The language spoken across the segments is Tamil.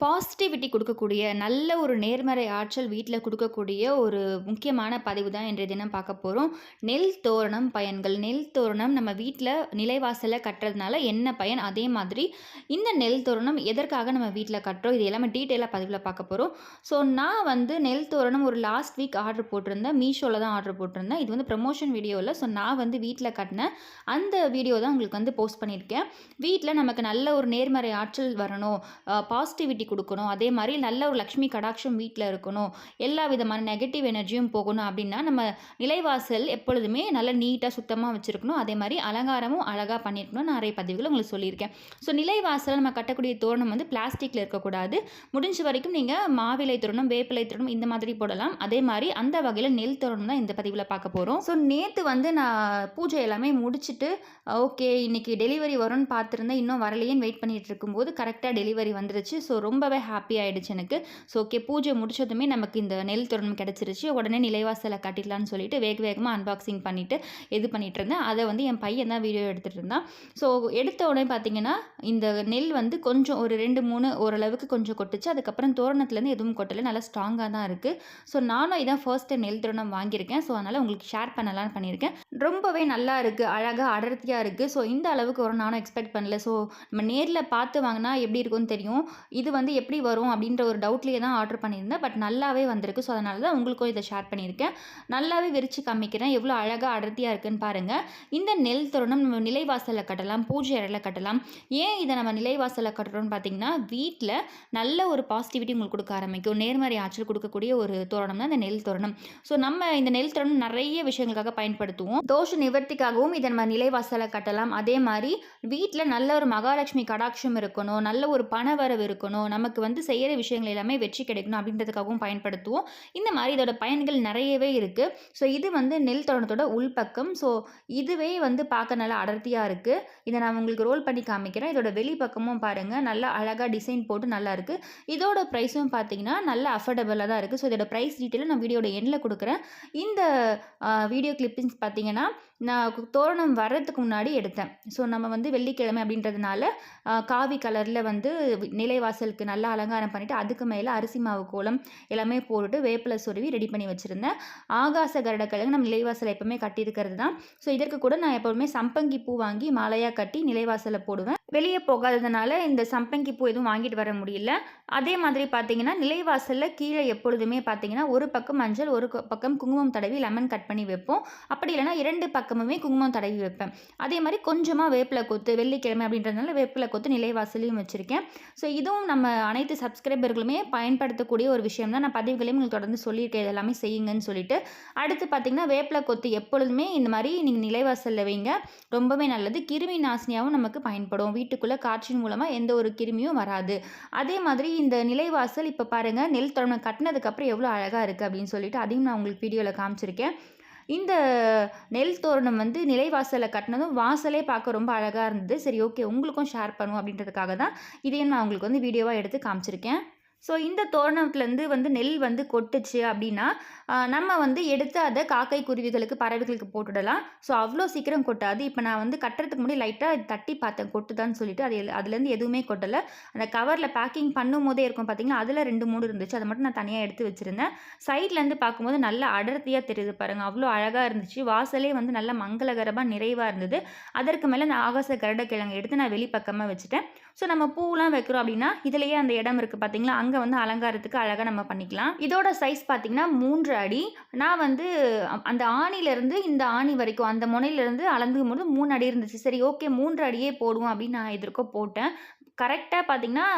பாசிட்டிவிட்டி குடுக்கக்கூடிய, நல்ல ஒரு நேர்மறை ஆற்றல் வீட்ல குடுக்கக்கூடிய ஒரு முக்கியமான பதிவு தான் இன்றைய தினம் பார்க்க போறோம். நெல் தோரணம் பயன்கள். நெல் தோரணம் நம்ம வீட்ல நிலைவாசல்ல கட்டுறதுனால என்ன பயன்? அதே மாதிரி இந்த நெல் தோரணம் எதற்காக நம்ம வீட்ல கட்டுறோம்? இது எல்லாமே டீட்டெயிலா பதிவுல பார்க்க போறோம். ஸோ நான் வந்து நெல் தோரணம் ஒரு லாஸ்ட் வீக் ஆர்டர் போட்டிருந்தேன். மீஷோல தான் ஆர்டர் போட்டிருந்தேன். இது வந்து ப்ரமோஷன் வீடியோ இல்ல. ஸோ நான் வந்து வீட்ல கட்டுன அந்த வீடியோ தான் உங்களுக்கு வந்து போஸ்ட் பண்ணியிருக்கேன். வீட்ல நமக்கு நல்ல ஒரு நேர்மறை ஆற்றல் வரணும். பாசிட்டிவிட்டி குடுக்கணும். அதே மாரி நல்ல ஒரு லக்ஷ்மி கடாட்சம் வீட்ல இருக்கணும். எல்லா விதமான நெகட்டிவ் எனர்ஜியும் போகணும் அப்டின்னா, நம்ம நிலைவாசல் எப்பொழுதுமே நல்லா நீட்டா, சுத்தமா வச்சிருக்கணும். அதே மாரி அலங்காரமும் அழகா பண்ணியிருக்கணும்னு நெறைய பதிவுகள உங்களுக்கு சொல்லியிருக்கேன். ஸோ நிலைவாசல்ல நம்ம கட்டக்கூடிய தோரணம் வந்து பிளாஸ்டிக்ல இருக்கக்கூடாது. முடிஞ்ச வரைக்கும் நீங்க மாவிலை தோரணம், வேப்பிலை தோரணம் இந்த மாதிரி போடலாம். அதே மாரி அந்த வகையில நெல் தோரணம் தான் இந்த பதிவுல பார்க்க போறோம். ஸோ நேத்து வந்து நான் பூஜை எல்லாமே முடிச்சுட்டு, ஓகே இன்னைக்கு டெலிவரி வரும்னு பார்த்துருந்தேன். இன்னும் வரலையேன்னு வெயிட் பண்ணிட்டு இருக்கும்போது கரெக்ட்டா டெலிவரி வந்துருச்சு. ஸோ ரொம்பவே ஹாப்பி ஆயிடுச்சு எனக்கு. ஸோ ஓகே பூஜை முடிச்சதுமே நமக்கு இந்த நெல் தோரணம் கிடைச்சிருச்சு. உடனே நிலைவாசல்ல கட்டிடலான்னு சொல்லிட்டு வேக வேகமா அன்பாக்சிங் பண்ணிட்டு இது பண்ணிட்டு இருந்தேன். அதை வந்து என் பையன் தான் வீடியோ எடுத்துட்டு இருந்தான். ஸோ எடுத்த உடனே பார்த்தீங்கன்னா இந்த நெல் வந்து கொஞ்சம் ஒரு 2, 3 ஓரளவுக்கு கொஞ்சம் கொட்டுச்சு. அதுக்கப்புறம் தோரணத்துலேருந்து எதுவும் கொட்டல. நல்லா ஸ்ட்ராங்காக தான் இருக்குது. ஸோ நானும் இதான் ஃபர்ஸ்ட் டைம் நெல் தோரணம் வாங்கியிருக்கேன். ஸோ அதனால் உங்களுக்கு ஷேர் பண்ணலான்னு பண்ணியிருக்கேன். ரொம்பவே நல்லா இருக்குது. அழகாக அடர்த்தியாக இருக்குது. ஸோ இந்த அளவுக்கு வரும் நானும் எக்ஸ்பெக்ட் பண்ணல. ஸோ நம்ம நேரில் பார்த்து வாங்கினா எப்படி இருக்கும்னு தெரியும். இது வந்து எப்படி வரும் அப்படின்ற ஒரு டவுட்லேயே தான் ஆர்டர் பண்ணியிருந்தேன். பட் நல்லாவே வந்திருக்கு. ஸோ அதனால தான் உங்களுக்கும் இதை ஷேர் பண்ணியிருக்கேன். நல்லாவே விரித்து காமிக்கிறேன். எவ்வளோ அழகாக அடர்த்தியாக இருக்குன்னு பாருங்கள். இந்த நெல் தோரணம் நம்ம நிலைவாசலில் கட்டலாம், பூஜை அறையில் கட்டலாம். ஏன் இதை நம்ம நிலைவாசலில் கட்டுறோம்னு பார்த்தீங்கன்னா, வீட்டில் நல்ல ஒரு பாசிட்டிவிட்டி உங்களுக்கு கொடுக்க ஆரம்பிக்கும். நேர்மறை ஆற்றல் கொடுக்கக்கூடிய ஒரு தோரணம் தான் இந்த நெல் தோரணம். ஸோ நம்ம இந்த நெல் தோரணம் நிறைய விஷயங்களுக்காக பயன்படுத்துவோம். தோஷ நிவர்த்திக்காகவும் இதை நம்ம நிலைவாசலில் கட்டலாம். அதே மாதிரி வீட்டில் நல்ல ஒரு மகாலட்சுமி கடாட்சம் இருக்கணும், நல்ல ஒரு பணவரவு இருக்கணும், நமக்கு வந்து செய்கிற விஷயங்கள் எல்லாமே வெற்றி கிடைக்கணும் அப்படின்றதுக்காகவும் பயன்படுத்துவோம். இந்த மாதிரி இதோட பயன்கள் நிறையவே இருக்குது. ஸோ இது வந்து நெல் தோரணத்தோட உள்பக்கம். ஸோ இதுவே வந்து பார்க்க நல்லா அடர்த்தியாக இருக்குது. இதை நான் உங்களுக்கு ரோல் பண்ணி காமிக்கிறேன். இதோட வெளிப்பக்கமும் பாருங்கள், நல்லா அழகாக டிசைன் போட்டு நல்லா இருக்குது. இதோட ப்ரைஸும் பார்த்தீங்கன்னா நல்ல அஃபோர்டபுளாக தான் இருக்குது. ஸோ இதோட ப்ரைஸ் டீட்டெயிலும் நான் வீடியோட எண்டில் கொடுக்குறேன். இந்த வீடியோ கிளிப்பிங்ஸ் பார்த்தீங்கன்னா நான் தோரணம் வர்றதுக்கு முன்னாடி எடுத்தேன். ஸோ நம்ம வந்து வெள்ளிக்கிழமை அப்படின்றதுனால காவி கலரில் வந்து நிலைவாசலுக்கு நல்லா அலங்காரம் பண்ணிவிட்டு அதுக்கு மேலே அரிசி மாவு கோலம் எல்லாமே போட்டுட்டு வேப்பிலை சொருவி ரெடி பண்ணி வச்சுருந்தேன். ஆகாச கருடக்கிழங்கு நம்ம நிலைவாசலை எப்போவுமே கட்டியிருக்கிறது தான். ஸோ இதற்கு கூட நான் எப்போவுமே சம்பங்கி பூ வாங்கி மாலையாக கட்டி நிலைவாசலை போடுவேன். வெளியே போகாததுனால இந்த சம்பங்கி பூ எதுவும் வாங்கிட்டு வர முடியல. அதே மாதிரி பார்த்தீங்கன்னா நிலைவாசலில் கீழே எப்பொழுதுமே பார்த்தீங்கன்னா ஒரு பக்கம் மஞ்சள், ஒரு பக்கம் குங்குமம் தடவி லெமன் கட் பண்ணி வைப்போம். அப்படி இல்லைனா 2 பக்கமுமே குங்குமம் தடவி வைப்பேன். அதே மாதிரி கொஞ்சமாக வேப்பிலை கொத்து, வெள்ளிக்கிழமை அப்படின்றதுனால வேப்பிலை கொத்து நிலைவாசலையும் வச்சுருக்கேன். ஸோ இதுவும் நம்ம அனைத்து சப்ஸ்கிரைபர்களுமே பயன்படுத்தக்கூடிய ஒரு விஷயம் தான். நான் பதிவுகளையும் உங்களுக்கு தொடர்ந்து சொல்லியிருக்கேன், இது எல்லாமே செய்யுங்கன்னு சொல்லிட்டு. அடுத்து பார்த்தீங்கன்னா வேப்பிலை கொத்து எப்பொழுதுமே இந்த மாதிரி நீங்கள் நிலைவாசலில் வைங்க, ரொம்பவே நல்லது. கிருமி நாசினியாகவும் நமக்கு பயன்படும். வீட்டுக்குள்ளே காற்றின் மூலமாக எந்த ஒரு கிருமியும் வராது. அதே மாதிரி இந்த நிலைவாசல் இப்போ பாருங்கள், நெல் தோரணம் கட்டினதுக்கப்புறம் எவ்வளோ அழகாக இருக்குது அப்படின்னு சொல்லிட்டு அதையும் நான் உங்களுக்கு வீடியோவில் காமிச்சிருக்கேன். இந்த நெல் தோரணம் வந்து நிலைவாசலில் கட்டினதும் வாசலே பார்க்க ரொம்ப அழகாக இருந்தது. சரி ஓகே உங்களுக்கும் ஷேர் பண்ணுவோம் அப்படின்றதுக்காக தான் இதையும் நான் உங்களுக்கு வந்து வீடியோவாக எடுத்து காமிச்சிருக்கேன். ஸோ இந்த தோரணத்துலேருந்து வந்து நெல் வந்து கொட்டுச்சு அப்படின்னா நம்ம வந்து எடுத்து அதை காக்கை குருவிகளுக்கு பறவைகளுக்கு போட்டுடலாம். ஸோ அவ்வளோ சீக்கிரம் கொட்டாது. இப்போ நான் வந்து கட்டுறதுக்கு முன்னாடி லைட்டாக தட்டி பார்த்தேன் கொட்டுதான்னு சொல்லிட்டு, அதுலேருந்து எதுவுமே கொட்டலை. அந்த கவரில் பேக்கிங் பண்ணும் போதே இருக்கும் பார்த்தீங்கன்னா, அதில் 2, 3 இருந்துச்சு. அதை மட்டும் நான் தனியாக எடுத்து வச்சுருந்தேன். சைட்லேருந்து பார்க்கும்போது நல்லா அடர்த்தியாக தெரியுது பாருங்கள், அவ்வளோ அழகாக இருந்துச்சு. வாசலே வந்து நல்லா மங்களகரமாக நிறைவாக இருந்தது. அதற்கு மேலே நான் ஆகாச கருடக்கிழங்கு எடுத்து நான் வெளிப்பக்கமாக வச்சுட்டேன். ஸோ நம்ம பூவெலாம் வைக்கிறோம் அப்படின்னா இதிலேயே அந்த இடம் இருக்குது பார்த்தீங்களா, அங்கே வந்து அலங்காரத்துக்கு அழகாக நம்ம பண்ணிக்கலாம். இதோட சைஸ் பார்த்தீங்கன்னா 3 அடி. நான் வந்து அந்த ஆணிலேருந்து இந்த ஆணி வரைக்கும் அந்த முனையிலேருந்து அளந்துக்கும் போது 3 அடி இருந்துச்சு. சரி ஓகே 3 அடியே போடுவோம் அப்படின்னு நான் எதிர்க்க போட்டேன். கரெக்டாக பார்த்தீங்கன்னா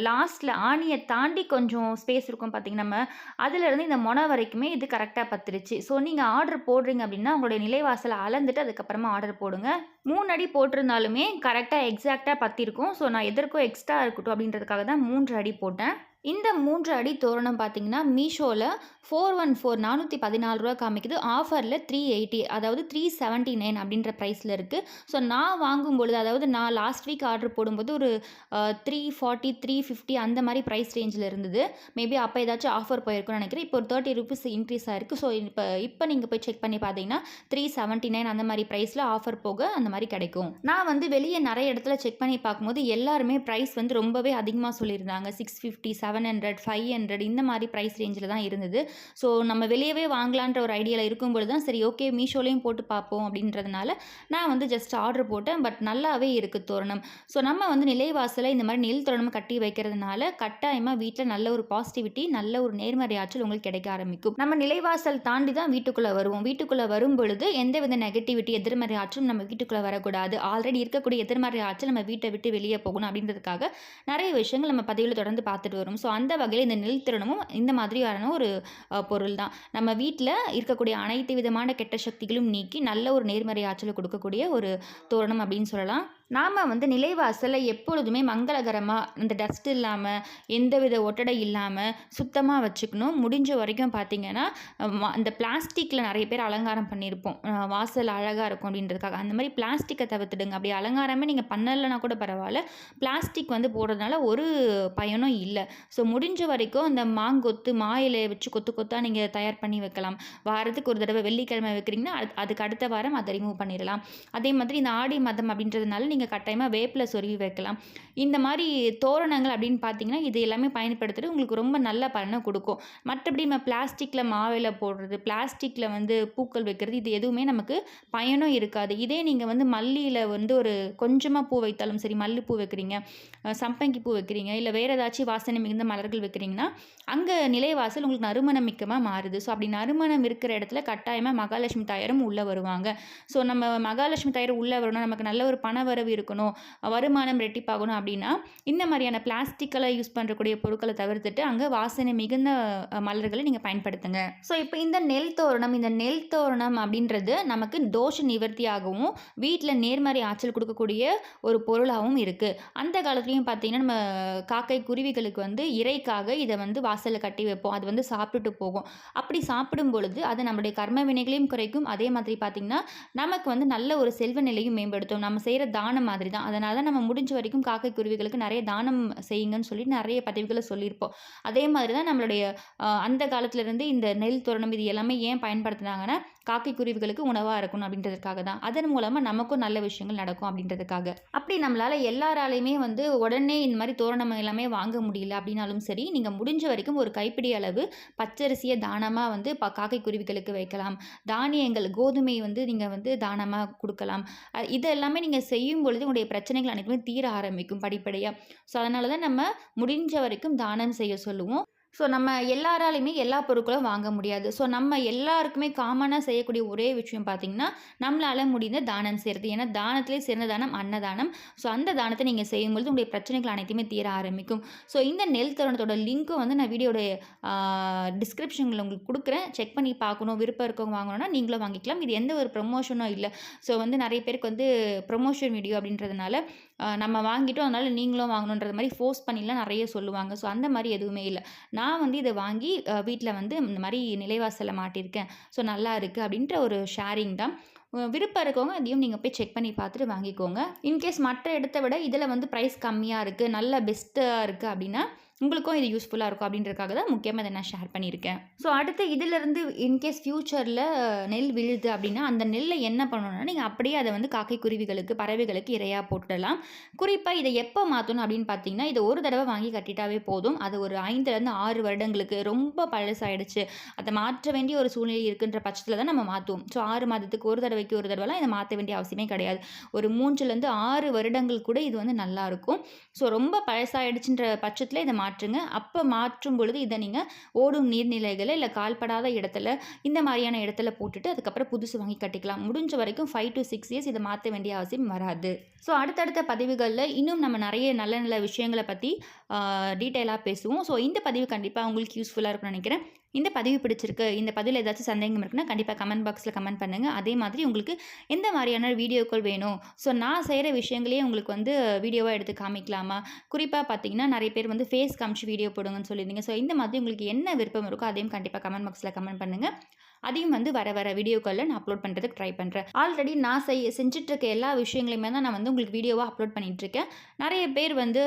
லாஸ்ட்டில் ஆணியை தாண்டி கொஞ்சம் ஸ்பேஸ் இருக்கும் பார்த்தீங்கன்னா நம்ம அதிலேருந்து இந்த முனை வரைக்குமே இது கரெக்டாக பத்துருச்சு. ஸோ நீங்கள் ஆர்டர் போடுறீங்க அப்படின்னா உங்களுடைய நிலைவாசலை அளந்துட்டு அதுக்கப்புறமா ஆர்டர் போடுங்க. 3 அடி போட்டிருந்தாலுமே கரெக்டாக எக்ஸாக்டாக பற்றிருக்கும். ஸோ நான் எதற்கும் எக்ஸ்ட்ரா இருக்கட்டும் அப்படின்றதுக்காக தான் 3 அடி போட்டேன். இந்த 3 அடி தோரணம் பார்த்தீங்கன்னா, மீஷோல 414 414 காமிக்குது. ஆஃபர்ல 380 அதாவது 379 அப்படின்ற பிரைஸ்ல இருக்கு. ஸோ நான் வாங்கும்பொழுது அதாவது நான் லாஸ்ட் வீக் ஆர்டர் போடும்போது ஒரு 340, 350 அந்த மாரி பிரைஸ் ரேஞ்சில இருந்தது. மேபி அப்போ ஏதாச்சும் ஆஃபர் போயிருக்கும்னு நினைக்கிறேன். இப்போ ஒரு ₹30 இன்க்ரீஸ் ஆயிருக்கு. ஸோ இப்போ நீங்க போய் செக் பண்ணி பார்த்தீங்கன்னா, 379 அந்த மாரி பிரைஸ்ல ஆஃபர் போக அந்த மாரி கிடைக்கும். நான் வந்து வெளிய நெறைய இடத்துல செக் பண்ணி பார்க்கும்போது எல்லாருமே பிரைஸ் வந்து ரொம்பவே அதிகமா சொல்லியிருந்தாங்க. 650, 700, 500 இந்த மாதிரி ப்ரைஸ் ரேஞ்சில் தான் இருந்தது. ஸோ நம்ம வெளியவே வாங்கலான்ற ஒரு ஐடியாவில் இருக்கும்பொழுது தான் சரி ஓகே மீஷோலையும் போட்டு பார்ப்போம் அப்படின்றதுனால நான் வந்து ஜஸ்ட் ஆர்டர் போட்டேன். பட் நல்லாவே இருக்குது தோரணம். ஸோ நம்ம வந்து நிலைவாசலை இந்த மாதிரி நெல் தோரணம் கட்டி வைக்கிறதுனால கட்டாயமாக வீட்டில் நல்ல ஒரு பாசிட்டிவிட்டி, நல்ல ஒரு நேர்மறை ஆற்றல் உங்களுக்கு கிடைக்க ஆரம்பிக்கும். நம்ம நிலைவாசல் தாண்டி தான் வீட்டுக்குள்ளே வருவோம். வீட்டுக்குள்ளே வரும் பொழுது எந்தவித நெகட்டிவிட்டி, எதிர்மறை ஆற்றலும் நம்ம வீட்டுக்குள்ளே வரக்கூடாது. ஆல்ரெடி இருக்கக்கூடிய எதிர்மறை ஆற்றல் நம்ம வீட்டை விட்டு வெளியே போகணும் அப்படின்றதுக்காக நிறைய விஷயங்கள் நம்ம பதிவில் தொடர்ந்து பார்த்துட்டு வரும். ஸோ அந்த வகையில் இந்த நெல் திருணமும் இந்த மாதிரியான ஒரு பொருள் தான். நம்ம வீட்டில் இருக்கக்கூடிய அனைத்து விதமான கெட்ட சக்திகளும் நீக்கி நல்ல ஒரு நேர்மறை ஆற்றலை கொடுக்கக்கூடிய ஒரு தோரணம் அப்படின்னு சொல்லலாம். நாம் வந்து நிலைவாசலை எப்பொழுதுமே மங்களகரமாக இந்த டஸ்ட் இல்லாமல் எந்தவித ஒட்டடை இல்லாமல் சுத்தமாக வச்சுக்கணும். முடிஞ்ச வரைக்கும் பார்த்திங்கன்னா இந்த பிளாஸ்டிக்கில் நிறைய பேர் அலங்காரம் பண்ணியிருப்போம். வாசல் அழகாக இருக்கும் அப்படின்றதுக்காக அந்த மாதிரி பிளாஸ்டிக்கை தவிர்த்துடுங்க. அப்படி அலங்காரமே நீங்கள் பண்ணலைன்னா கூட பரவாயில்ல, பிளாஸ்டிக் வந்து போடுறதுனால ஒரு பயனும் இல்லை. ஸோ முடிஞ்ச வரைக்கும் இந்த மாங்கொத்து மா இலையை வச்சு கொத்து கொத்தாக நீங்கள் தயார் பண்ணி வைக்கலாம். வாரத்துக்கு ஒரு தடவை வெள்ளிக்கிழமை வைக்கிறீங்கன்னா அதுக்கு அடுத்த வாரம் அதை ரிமூவ் பண்ணிடலாம். அதே மாதிரி இந்த ஆடி மாதம் அப்படின்றதுனால நீங்கள் கட்டாயமாக வேப்பில சொருவி வைக்கலாம். இந்த மாதிரி தோரணங்கள் அப்படின்னு பார்த்தீங்கன்னா இது எல்லாமே பயன்படுத்துறது உங்களுக்கு ரொம்ப நல்ல பலனை கொடுக்கும். மற்றபடி நம்ம பிளாஸ்டிக்கில் மாவில போடுறது, பிளாஸ்டிக்கில் வந்து பூக்கள் வைக்கிறது இது எதுவுமே நமக்கு பயனும் இருக்காது. இதே நீங்கள் வந்து மல்லியில் வந்து ஒரு கொஞ்சமாக பூ வைத்தாலும் சரி, மல்லிப்பூ வைக்கிறீங்க, சம்பங்கி பூ வைக்கிறீங்க, இல்லை வேறு ஏதாச்சும் வாசனை மிகுந்த மலர்கள் வைக்கிறீங்கன்னா அங்கே நிலைவாசல் உங்களுக்கு நறுமணம் மிக்கமாக மாறுது. ஸோ அப்படி நறுமணம் இருக்கிற இடத்துல கட்டாயமாக மகாலட்சுமி தாயாரும் உள்ளே வருவாங்க. ஸோ நம்ம மகாலட்சுமி தாயார் உள்ளே வரணும், நமக்கு நல்ல ஒரு பணவரவு இருக்கணும், வருமானம் ரெட்டிப்பாகணும் அப்படின்னா இந்த மாதிரியான பிளாஸ்டிக்கில் யூஸ் பண்ணுறக்கூடிய பொருட்களை தவிர்த்துட்டு அங்கே வாசனை மிகுந்த மலர்களை நீங்கள் பயன்படுத்துங்க. ஸோ இப்போ இந்த நெல் தோரணம் அப்படின்றது நமக்கு தோஷ நிவர்த்தியாகவும் வீட்டில் நேர்மறை ஆற்றல் கொடுக்கக்கூடிய ஒரு பொருளாகவும் இருக்குது. அந்த காலத்துலேயும் பார்த்தீங்கன்னா நம்ம காக்கை குருவிகளுக்கு வந்து இறைக்காக இதை வந்து வாசலில் கட்டி வைப்போம். அது வந்து சாப்பிட்டுட்டு போகும். அப்படி சாப்பிடும் பொழுது அது நம்மளுடைய கர்ம வினைகளையும் குறைக்கும். அதே மாதிரி பார்த்திங்கன்னா நமக்கு வந்து நல்ல ஒரு செல்வ நிலையும் மேம்படுத்தும். நம்ம செய்கிற தானம் மாதிரி தான். அதனால தான் நம்ம முடிஞ்ச வரைக்கும் காக்கை குருவிகளுக்கு நிறைய தானம் செய்யுங்கன்னு சொல்லி நிறைய பதிவுகளை சொல்லியிருப்போம். அதே மாதிரி தான் நம்மளுடைய அந்த காலத்துலேருந்து இந்த நெல் தோரணம் இது எல்லாமே ஏன் பயன்படுத்துனாங்கன்னா காக்கை குருவிகளுக்கு உணவாக இருக்கணும் அப்படின்றதுக்காக தான். அதன் மூலமாக நமக்கும் நல்ல விஷயங்கள் நடக்கும் அப்படின்றதுக்காக. அப்படி நம்மளால் எல்லாராலையுமே வந்து உடனே இந்த மாதிரி தோரணம் எல்லாமே வாங்க முடியல அப்படின்னாலும் சரி, நீங்கள் முடிஞ்ச வரைக்கும் ஒரு கைப்பிடி அளவு பச்சரிசியை தானமாக வந்து காக்கை குருவிகளுக்கு வைக்கலாம். தானியங்கள் கோதுமை வந்து நீங்கள் வந்து தானமாக கொடுக்கலாம். இது எல்லாமே நீங்கள் செய்யும் பொழுது உங்களுடைய பிரச்சனைகள் அனைத்துமே தீர ஆரம்பிக்கும் படிப்படியாக. ஸோ அதனால தான் நம்ம முடிஞ்ச வரைக்கும் தானம் செய்ய சொல்லுவோம். ஸோ நம்ம எல்லாராலையுமே எல்லா பொருட்களும் வாங்க முடியாது. ஸோ நம்ம எல்லாருக்குமே காமனாக செய்யக்கூடிய ஒரே விஷயம் பார்த்திங்கன்னா நம்மளால் முடிந்த தானம் செய்கிறது. ஏன்னா தானத்திலே சிறந்த தானம் அன்னதானம். ஸோ அந்த தானத்தை நீங்கள் செய்யும்பொழுது உங்களுடைய பிரச்சனைகள் அனைத்துமே தீர ஆரம்பிக்கும். ஸோ இந்த நெல் தோரணத்தோட லிங்க்கும் வந்து நான் வீடியோடைய டிஸ்கிரிப்ஷனில் உங்களுக்கு கொடுக்குறேன். செக் பண்ணி பார்க்கணும், விருப்பம் இருக்கவங்க வாங்கணும்னா நீங்களும் வாங்கிக்கலாம். இது எந்த ஒரு ப்ரொமோஷனும் இல்லை. ஸோ வந்து நிறைய பேருக்கு வந்து ப்ரொமோஷன் வீடியோ அப்படின்றதுனால நம்ம வாங்கிட்டோம் அதனால் நீங்களும் வாங்கணுன்றது மாதிரி ஃபோர்ஸ் பண்ணிலாம் நிறைய சொல்லுவாங்க. ஸோ அந்த மாதிரி எதுவுமே இல்லை. நான் வந்து இதை வாங்கி வீட்டில் வந்து இந்த மாதிரி நிலைவாசலில் மாட்டியிருக்கேன். ஸோ நல்லா இருக்குது அப்படின்ற ஒரு ஷேரிங் தான். விருப்பம் இருக்கவங்க அதையும் நீங்கள் போய் செக் பண்ணி பார்த்துட்டு வாங்கிக்கோங்க. இன்கேஸ் மற்ற இடத்த விட இதில் வந்து ப்ரைஸ் கம்மியாக இருக்குது, நல்ல பெஸ்ட்டாக இருக்குது அப்படின்னா உங்களுக்கும் இது யூஸ்ஃபுல்லாக இருக்கும் அப்படின்றதுக்காக தான் முக்கியமாக இதை நான் ஷேர் பண்ணியிருக்கேன். ஸோ அடுத்து இதிலிருந்து இன்கேஸ் ஃப்யூச்சரில் நெல் விழுது அப்படின்னா அந்த நெல்லை என்ன பண்ணணும்னா நீங்கள் அப்படியே அதை வந்து காக்கை குருவிகளுக்கு பறவைகளுக்கு இரையாக போட்டுடலாம். குறிப்பாக இதை எப்போ மாற்றணும் அப்படின்னு பார்த்தீங்கன்னா இதை ஒரு தடவை வாங்கி கட்டிட்டாவே போதும். அது ஒரு 5லேருந்து 6 வருடங்களுக்கு ரொம்ப பழசாயிடுச்சு, அதை மாற்ற வேண்டிய ஒரு சூழ்நிலை இருக்குன்ற பட்சத்தில் தான் நம்ம மாற்றுவோம். ஸோ 6 மாதத்துக்கு ஒரு தடவைலாம் இதை மாற்ற வேண்டிய அவசியமே கிடையாது. ஒரு 3லேருந்து 6 வருடங்கள் கூட இது வந்து நல்லாயிருக்கும். ஸோ ரொம்ப பழசாயிடுச்சுன்ற பட்சத்தில் இதை மாற்றுங்க. அப்போ மாற்றும் பொழுது இதை நீங்கள் ஓடும் நீர்நிலைகளை இல்லை கால்படாத இடத்துல இந்த மாதிரியான இடத்துல போட்டுட்டு அதுக்கப்புறம் புதுசு வாங்கி கட்டிக்கலாம். முடிஞ்ச வரைக்கும் 5 to 6 இயர்ஸ் இதை மாற்ற வேண்டிய அவசியம் வராது. ஸோ அடுத்தடுத்த பதிவுகளில் இன்னும் நம்ம நிறைய நல்ல நல்ல விஷயங்களை பற்றி டீட்டெயிலாக பேசுவோம். ஸோ இந்த பதிவு கண்டிப்பாக உங்களுக்கு யூஸ்ஃபுல்லாக இருக்கும்னு நினைக்கிறேன். இந்த பதிவு பிடிச்சிருக்கு, இந்த பதிவில் ஏதாச்சும் சந்தேகம் இருக்குன்னா கண்டிப்பாக கமெண்ட் பாக்ஸில் கமெண்ட் பண்ணுங்கள். அதே மாதிரி உங்களுக்கு எந்த மாதிரியான வீடியோக்கள் வேணும், ஸோ நான் செய்கிற விஷயங்களையே உங்களுக்கு வந்து வீடியோவாக எடுத்து காமிக்கலாமா, குறிப்பாக பார்த்தீங்கன்னா நிறைய பேர் வந்து ஃபேஸ் காமிச்சு வீடியோ போடுங்கன்னு சொல்லியிருந்தீங்க. ஸோ இந்த மாதிரி உங்களுக்கு என்ன விருப்பம் இருக்கோ அதையும் கண்டிப்பாக கமெண்ட் பாக்ஸில் கமெண்ட் பண்ணுங்கள். அதையும் வந்து வர வீடியோக்களில் நான் அப்லோட் பண்ணுறதுக்கு ட்ரை பண்ணுறேன். ஆல்ரெடி நான் செஞ்சுட்ருக்க எல்லா விஷயங்களையுமே தான் நான் வந்து உங்களுக்கு வீடியோவாக அப்லோட் பண்ணிகிட்ருக்கேன். நிறைய பேர் வந்து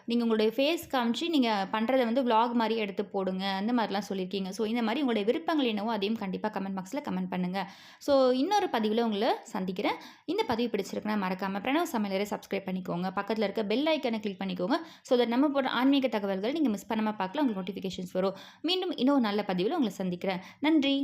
நீங்கள் உங்களுடைய ஃபேஸ் காமிச்சு நீங்கள் பண்ணுறத வந்து vlog மாதிரி எடுத்து போடுங்க அந்த மாதிரிலாம் சொல்லியிருக்கீங்க. ஸோ இந்த மாதிரி உங்களுடைய விருப்பங்கள் என்னவோ அதையும் கண்டிப்பாக கமெண்ட் பாக்ஸில் கமெண்ட் பண்ணுங்கள். ஸோ இன்னொரு பதிவில் உங்களை சந்திக்கிறேன். இந்த பதிவு பிடிச்சிருக்குன்னா மறக்காமல் பிரணவ் சமையலறை சப்ஸ்கிரைப் பண்ணிக்கோங்க. பக்கத்தில் இருக்க பெல் ஐக்கனை கிளிக் பண்ணிக்கோங்க. ஸோ தட் நம்ம போடுற ஆன்மீக தகவல்கள் நீங்கள் மிஸ் பண்ணாமல் பார்க்கலாம். உங்களுக்கு நோட்டிஃபிகேஷன்ஸ் வரும். மீண்டும் இன்னொரு நல்ல பதிவில் உங்களை சந்திக்கிறேன். நன்றி.